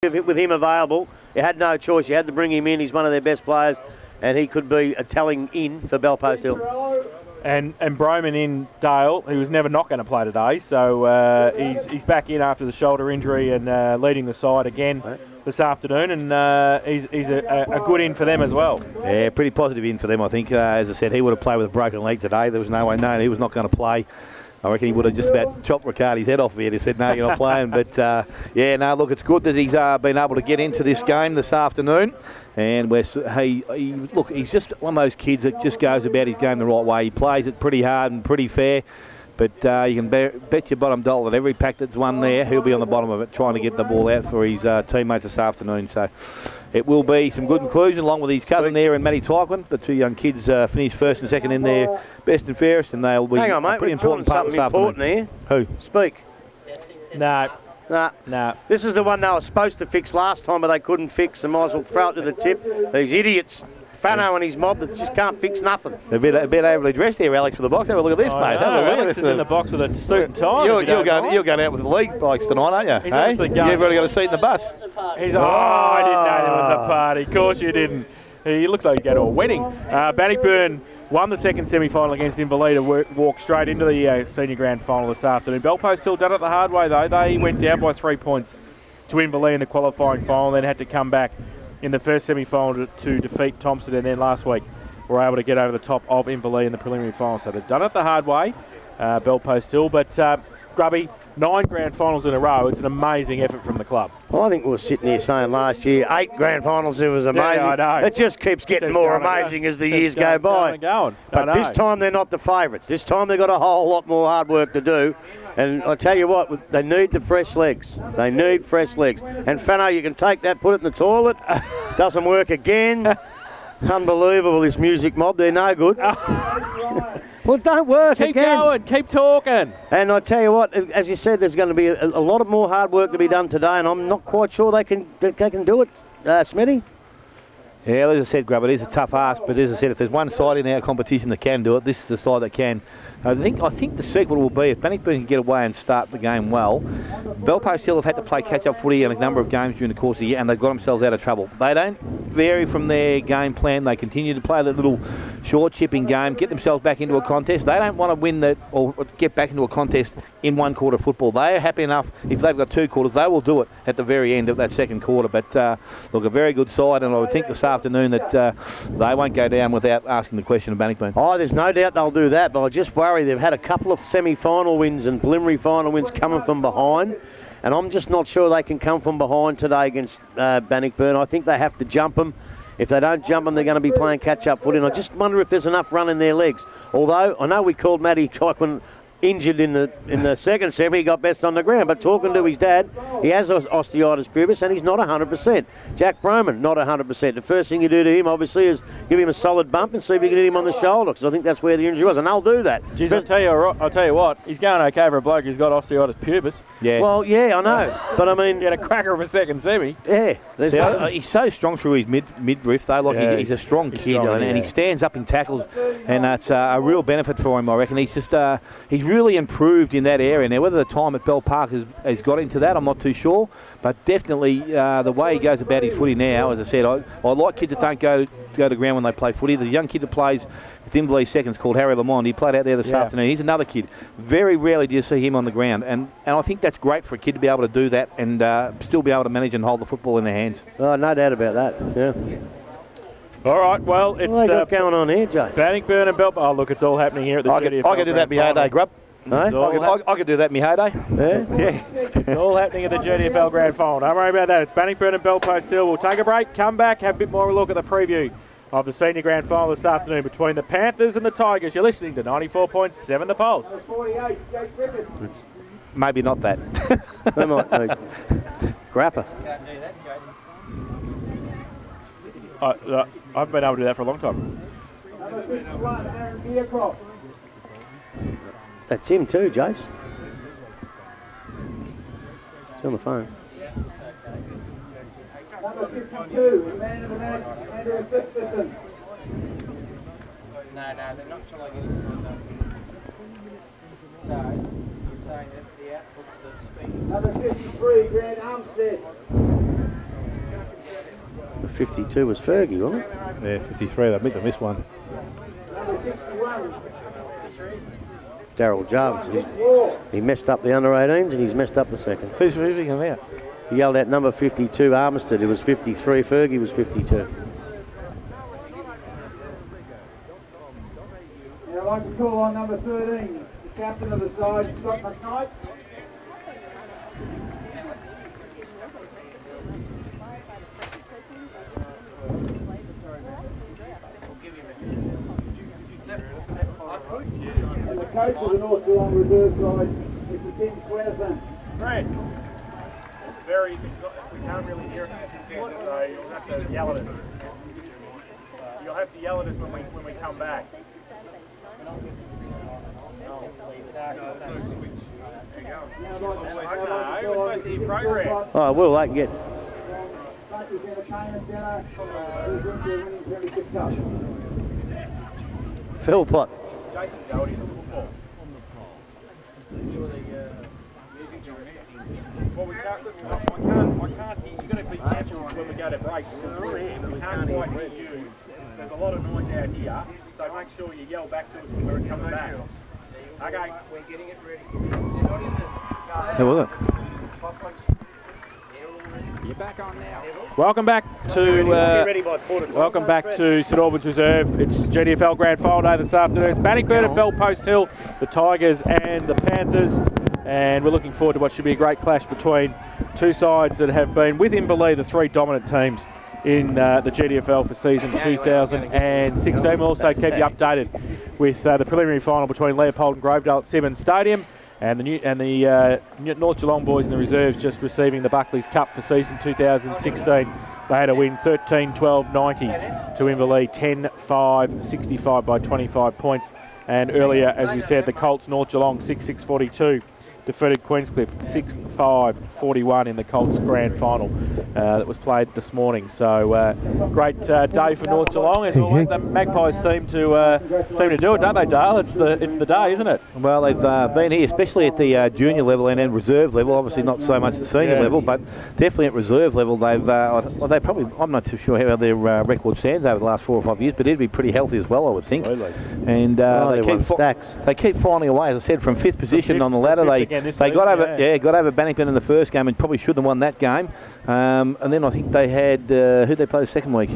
with him available, you had no choice. You had to bring him in. He's one of their best players, and he could be a telling in for Belpost Hill. And Broman in Dale, who was never not going to play today, so he's back in after the shoulder injury and leading the side again this afternoon, and he's a good in for them as well. Yeah, pretty positive in for them, I think. As I said, he would have played with a broken leg today. There was no way known he was not going to play. I reckon he would have just about chopped Riccardi's head off here. He said, no, you're not playing. But, look, it's good that he's been able to get into this game this afternoon. And he's just one of those kids that just goes about his game the right way. He plays it pretty hard and pretty fair. But you can bet your bottom dollar that every pack that's won there, he'll be on the bottom of it trying to get the ball out for his teammates this afternoon. So it will be some good inclusion along with his cousin there and Matty Tyquin. The two young kids finished first and second in their best and fairest, and they'll be a pretty important part this afternoon. Who? Speak. No. Nah. This is the one they were supposed to fix last time, but they couldn't fix, and might as well throw it to the tip. These idiots. Fano and his mob that just can't fix nothing. A bit overly dressed here, Alex, for the box. Have a look at this, mate. Alex is in the box with a suit and tie. You're going out with the league bikes tonight, aren't you? He's actually going. You've already got a seat in the bus. I didn't know there was a party. Of course you didn't. He looks like he's going to a wedding. Bannockburn won the second semi-final against Inverleigh, walk straight into the senior grand final this afternoon. Belpost still done it the hard way, though. They went down by 3 points to Inverleigh in the qualifying final, then had to come back in the first semi-final to defeat Thompson, and then last week were able to get over the top of Inverleigh in the preliminary final. So they've done it the hard way, Belpost Hill. But Grubby, 9 grand finals in a row. It's an amazing effort from the club. Well, I think we were sitting here saying last year, 8 grand finals, it was amazing. Yeah, I know. It just keeps getting more amazing as the years go by. But this time they're not the favourites. This time they've got a whole lot more hard work to do. And I tell you what, they need the fresh legs. They need fresh legs. And Fano, you can take that, put it in the toilet. Doesn't work again. Unbelievable, this music mob. They're no good. Well, don't work again. Keep going. Keep talking. And I tell you what, as you said, there's going to be a lot of more hard work to be done today, and I'm not quite sure they can do it, Smitty. Yeah, as I said, Grub, it is a tough ask, but as I said, if there's one side in our competition that can do it, this is the side that can. I think the secret will be if Bannockburn can get away and start the game well. Belpost Hill have had to play catch-up footy in a number of games during the course of the year, and they've got themselves out of trouble. They don't vary from their game plan. They continue to play that little short chipping game, get themselves back into a contest. They don't want to win that or get back into a contest in one quarter of football. They are happy enough if they've got 2 quarters. They will do it at the very end of that second quarter. But look, a very good side, and I would think this afternoon that they won't go down without asking the question of Bannockburn. Oh, there's no doubt they'll do that, but I just worry they've had a couple of semi-final wins and preliminary final wins coming from behind, and I'm just not sure they can come from behind today against Bannockburn. I think they have to jump them. If they don't jump them, they're going to be playing catch-up footy, and I just wonder if there's enough run in their legs. Although, I know we called Matty Tyquin injured in the second semi, he got best on the ground, but talking to his dad, he has osteitis pubis and he's not 100%. Jack Broman, not 100%. The first thing you do to him, obviously, is give him a solid bump and see if you can hit him on the shoulder, because I think that's where the injury was, and they'll do that. Jeez, I'll tell you what, he's going okay for a bloke who's got osteitis pubis. Yeah. Well, yeah, I know, but I mean... He had a cracker of a second semi. Yeah. He's so strong through his midriff, though. Like he's a strong kid, and he stands up in tackles, and that's a real benefit for him, I reckon. He's just... he's really improved in that area. Now, whether the time at Bell Park has got into that, I'm not too sure, but definitely the way he goes about his footy now, as I said, I like kids that don't go to ground when they play footy. The young kid that plays with Inverleigh seconds called Harry Lamond, he played out there this afternoon. He's another kid. Very rarely do you see him on the ground, and I think that's great for a kid to be able to do that and still be able to manage and hold the football in their hands. Oh, no doubt about that, yeah. All right, well, it's... What got going on here, Jace? Bannockburn and Belpost. Oh, look, it's all happening here at the GDFL. I could do that in my heyday, Grub. No? I could do that in my heyday. Yeah. It's all happening at the GDFL Grand Final. Don't worry about that. It's Bannockburn and Belpost Hill. We'll take a break, come back, have a bit more of a look at the preview of the Senior Grand Final this afternoon between the Panthers and the Tigers. You're listening to 94.7 The Pulse. Maybe not that. They might be. Grappa. I haven't been able to do that for a long time. That's him too, Jace. It's on the phone. Number 52, the man of the match, Andrew Simpson. No, they're not till I get inside. So, you're saying that the output of the speed... Number 53, Grant Armstead. 52 was Fergie, wasn't it? Yeah, 53. They missed one. Number 61. Daryl Jarvis. He messed up the under-18s and he's messed up the seconds. Who's moving him out? He yelled out number 52, Armistead. It was 53. Fergie was 52. Now I'd like to call on number 13, the captain of the side, Scott McKnight. And the coach of the North Geelong Reserve side, Mr. Tim Swenson. Great. It's very, we can't really hear it in the consent, so you'll have to yell at us. You'll have to yell at us when we come back. No, we're supposed to hear progress. Oh, well, they can get... Country's Entertainment Centre, who's into the winning Premiership Cup. Philpott. Jason Doherty's on football. Well, I can't hear. You've got to be careful when we go to breaks because we can't quite hear you. There's a lot of noise out here, so make sure you yell back to us when we're coming back. Okay. We're getting it ready. Who was it? You're back on now. Welcome back to St Albans Reserve. It's GDFL Grand Final Day this afternoon. It's Bannockburn at Belpost Hill, the Tigers and the Panthers, and we're looking forward to what should be a great clash between two sides that have been, with Inverleigh, the three dominant teams in the GDFL for season 2016. We'll also keep you updated with the preliminary final between Leopold and Grovedale at Simmons Stadium. And the North Geelong boys in the reserves just receiving the Buckley's Cup for season 2016. They had a win 13-12-90 to Inverleigh, 10-5-65 by 25 points. And earlier, as we said, the Colts North Geelong 6-6-42 defeated Queenscliff 6-5-41 in the Colts Grand Final that was played this morning. So great day for North Geelong. As always, the Magpies seem to do it, don't they, Dale? It's the day, isn't it? Well, they've been here, especially at the junior level and then reserve level. Obviously, not so much the senior level, but definitely at reserve level. They probably. I'm not too sure how their record stands over the last 4 or 5 years, but it'd be pretty healthy as well, I would think. Absolutely. And they keep stacks. They keep finding a way. As I said, from fifth position on the ladder, they got over Bannockburn in the first game and probably shouldn't have won that game. And then I think they had who they played the second week.